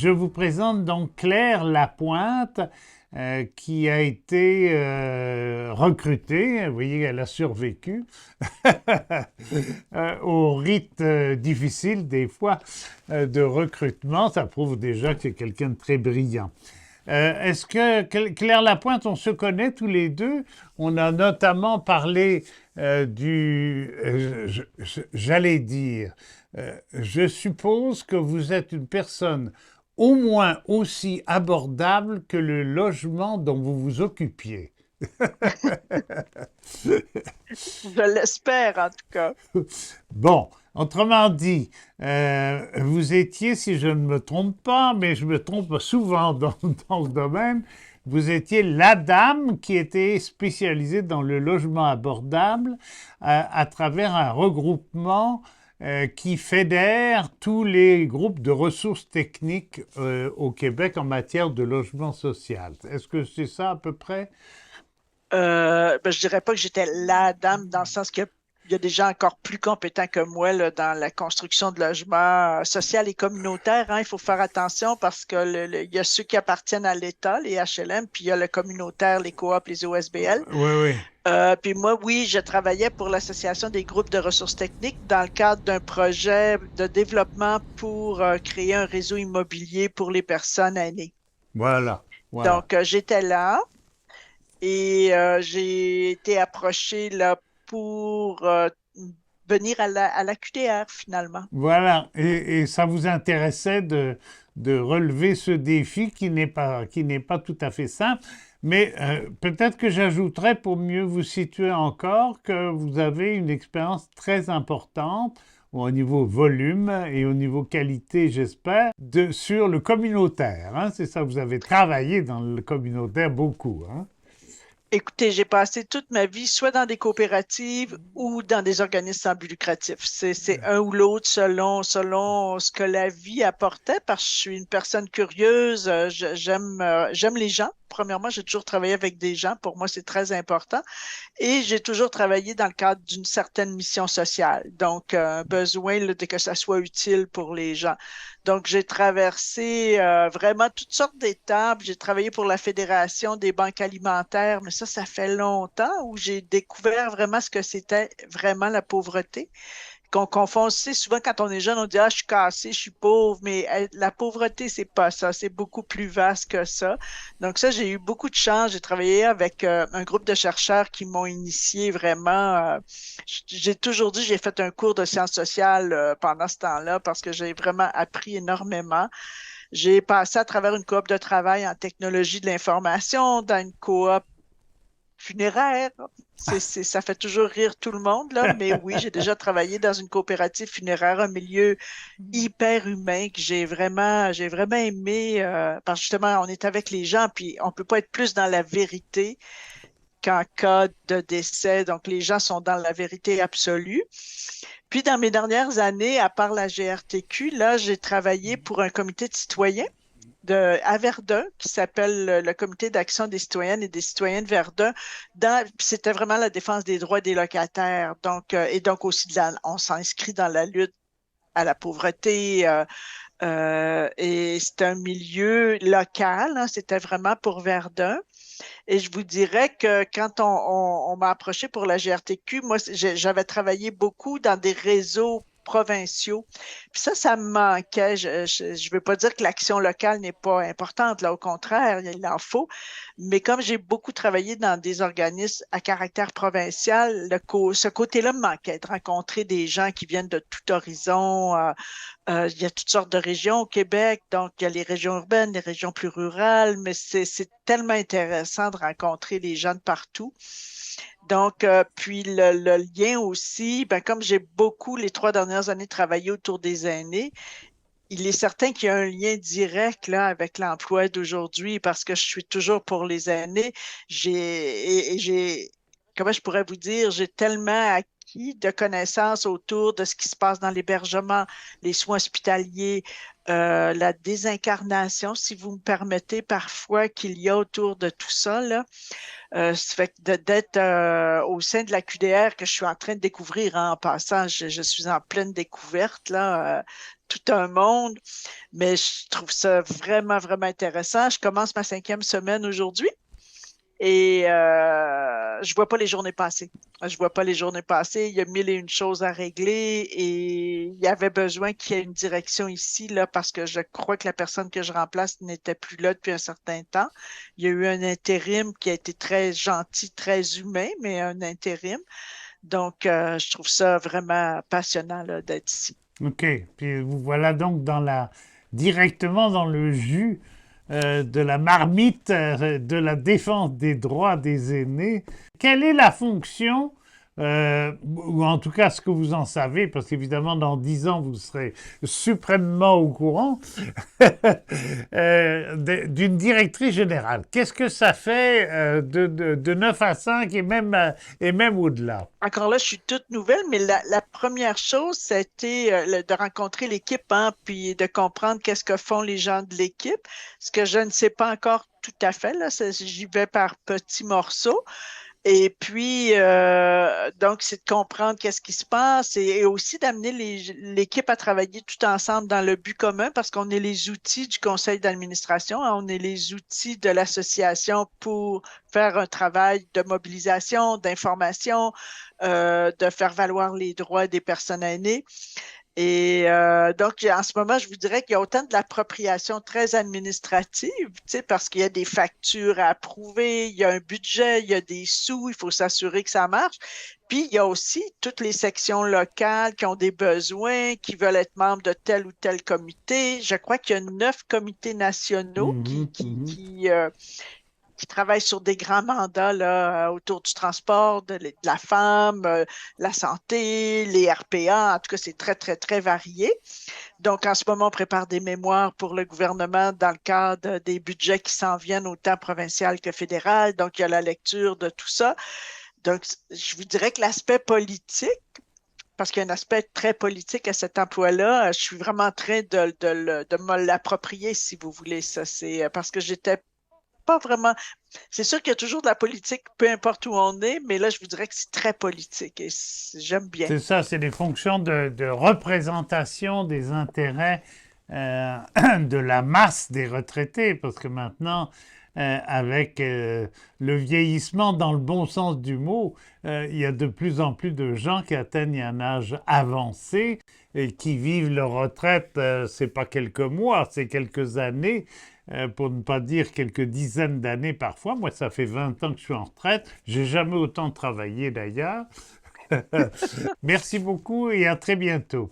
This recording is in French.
Je vous présente donc Claire Lapointe, qui a été recrutée. Vous voyez, elle a survécu au rite difficile des fois de recrutement. Ça prouve déjà que c'est quelqu'un de très brillant. Est-ce que Claire Lapointe, on se connaît tous les deux? On a notamment parlé j'allais dire, je suppose que vous êtes une personne au moins aussi abordable que le logement dont vous vous occupiez. Je l'espère en tout cas. Bon, autrement dit, vous étiez, si je ne me trompe pas, mais je me trompe souvent dans le domaine, vous étiez la dame qui était spécialisée dans le logement abordable à travers un regroupement qui fédère tous les groupes de ressources techniques au Québec en matière de logement social. Est-ce que c'est ça à peu près? Je dirais pas que j'étais la dame dans le sens qu'il y a des gens encore plus compétents que moi là, dans la construction de logements social et communautaire. Hein. Il faut faire attention parce que il y a ceux qui appartiennent à l'État, les HLM, puis il y a le communautaire, les coops, les OSBL. Oui, oui. Puis moi, oui, je travaillais pour l'Association des groupes de ressources techniques dans le cadre d'un projet de développement pour créer un réseau immobilier pour les personnes aînées. Voilà, voilà. Donc, j'étais là. Et j'ai été approchée là pour venir à la QTR finalement. Voilà, et ça vous intéressait de relever ce défi qui n'est pas tout à fait simple, mais peut-être que j'ajouterais pour mieux vous situer encore que vous avez une expérience très importante au niveau volume et au niveau qualité, j'espère, sur le communautaire. Hein, c'est ça, vous avez travaillé dans le communautaire beaucoup. Hein. Écoutez, j'ai passé toute ma vie soit dans des coopératives ou dans des organismes sans but lucratif. C'est un ou l'autre selon ce que la vie apportait parce que je suis une personne curieuse, j'aime les gens. Premièrement, j'ai toujours travaillé avec des gens. Pour moi, c'est très important. Et j'ai toujours travaillé dans le cadre d'une certaine mission sociale. Donc, besoin là, de que ça soit utile pour les gens. Donc, j'ai traversé vraiment toutes sortes d'étapes. J'ai travaillé pour la Fédération des banques alimentaires, mais ça fait longtemps où j'ai découvert vraiment ce que c'était vraiment la pauvreté qu'on confond aussi souvent quand on est jeune, on dit ah je suis cassé, je suis pauvre, mais la pauvreté c'est pas ça, c'est beaucoup plus vaste que ça. Donc ça j'ai eu beaucoup de chance, j'ai travaillé avec un groupe de chercheurs qui m'ont initié vraiment. J'ai toujours dit j'ai fait un cours de sciences sociales pendant ce temps-là parce que j'ai vraiment appris énormément. J'ai passé à travers une coop de travail en technologie de l'information, dans une coop funéraire. Ça fait toujours rire tout le monde, là, mais oui, j'ai déjà travaillé dans une coopérative funéraire, un milieu hyper humain que j'ai vraiment aimé, parce que justement, on est avec les gens, puis on peut pas être plus dans la vérité qu'en cas de décès. Donc, les gens sont dans la vérité absolue. Puis, dans mes dernières années, à part la GRTQ, là, j'ai travaillé pour un comité de citoyens à Verdun, qui s'appelle le Comité d'action des citoyennes et des citoyens de Verdun. C'était vraiment la défense des droits des locataires. Donc, et donc aussi, on s'inscrit dans la lutte à la pauvreté. Et c'est un milieu local, hein, c'était vraiment pour Verdun. Et je vous dirais que quand on m'a approché pour la GRTQ, moi, j'avais travaillé beaucoup dans des réseaux provinciaux. Puis ça me manquait. Je veux pas dire que l'action locale n'est pas importante, là, au contraire, il en faut. Mais comme j'ai beaucoup travaillé dans des organismes à caractère provincial, ce côté-là me manquait, de rencontrer des gens qui viennent de tout horizon. Il y a toutes sortes de régions au Québec, donc il y a les régions urbaines, les régions plus rurales, mais c'est tellement intéressant de rencontrer des gens de partout. Donc, puis le lien aussi, ben, comme j'ai beaucoup, les 3 dernières années, travaillé autour des aînés, il est certain qu'il y a un lien direct là avec l'emploi d'aujourd'hui parce que je suis toujours pour les aînés. J'ai, comment je pourrais vous dire, j'ai tellement acquis de connaissances autour de ce qui se passe dans l'hébergement, les soins hospitaliers, la désincarnation, si vous me permettez, parfois qu'il y a autour de tout ça, là. Ça fait que d'être au sein de la QDR que je suis en train de découvrir, hein, en passant, je suis en pleine découverte, là, tout un monde, mais je trouve ça vraiment, vraiment intéressant. Je commence ma 5e semaine aujourd'hui. Et je vois pas les journées passer. Je vois pas les journées passer. Il y a mille et une choses à régler et il y avait besoin qu'il y ait une direction ici, là, parce que je crois que la personne que je remplace n'était plus là depuis un certain temps. Il y a eu un intérim qui a été très gentil, très humain, mais un intérim. Donc, je trouve ça vraiment passionnant, là, d'être ici. OK. Puis vous voilà donc directement dans le jus de la marmite de la défense des droits des aînés. Quelle est la fonction, ou en tout cas ce que vous en savez, parce qu'évidemment dans 10 ans vous serez suprêmement au courant, d'une directrice générale? Qu'est-ce que ça fait de 9 à 5 et même au-delà? Encore là, je suis toute nouvelle, mais la première chose, c'était de rencontrer l'équipe, hein, puis de comprendre qu'est-ce que font les gens de l'équipe. Ce que je ne sais pas encore tout à fait, là, j'y vais par petits morceaux. Et puis, donc, c'est de comprendre qu'est-ce qui se passe et aussi d'amener l'équipe à travailler tout ensemble dans le but commun parce qu'on est les outils du conseil d'administration, hein, on est les outils de l'association pour faire un travail de mobilisation, d'information, de faire valoir les droits des personnes aînées. Et donc, en ce moment, je vous dirais qu'il y a autant de l'appropriation très administrative, tu sais, parce qu'il y a des factures à approuver, il y a un budget, il y a des sous, il faut s'assurer que ça marche. Puis, il y a aussi toutes les sections locales qui ont des besoins, qui veulent être membres de tel ou tel comité. Je crois qu'il y a 9 comités nationaux Mhm, mhm. qui travaillent sur des grands mandats là, autour du transport, de la femme, la santé, les RPA. En tout cas, c'est très, très, très varié. Donc, en ce moment, on prépare des mémoires pour le gouvernement dans le cadre des budgets qui s'en viennent autant provincial que fédéral. Donc, il y a la lecture de tout ça. Donc, je vous dirais que l'aspect politique, parce qu'il y a un aspect très politique à cet emploi-là, je suis vraiment en train de me l'approprier, si vous voulez. Ça, c'est parce que j'étais pas vraiment. C'est sûr qu'il y a toujours de la politique, peu importe où on est, mais là, je vous dirais que c'est très politique et j'aime bien. C'est ça, c'est des fonctions de représentation des intérêts de la masse des retraités, parce que maintenant, avec le vieillissement dans le bon sens du mot, il y a de plus en plus de gens qui atteignent un âge avancé et qui vivent leur retraite, c'est pas quelques mois, c'est quelques années, pour ne pas dire quelques dizaines d'années parfois. Moi, ça fait 20 ans que je suis en retraite. J'ai jamais autant travaillé d'ailleurs. Merci beaucoup et à très bientôt.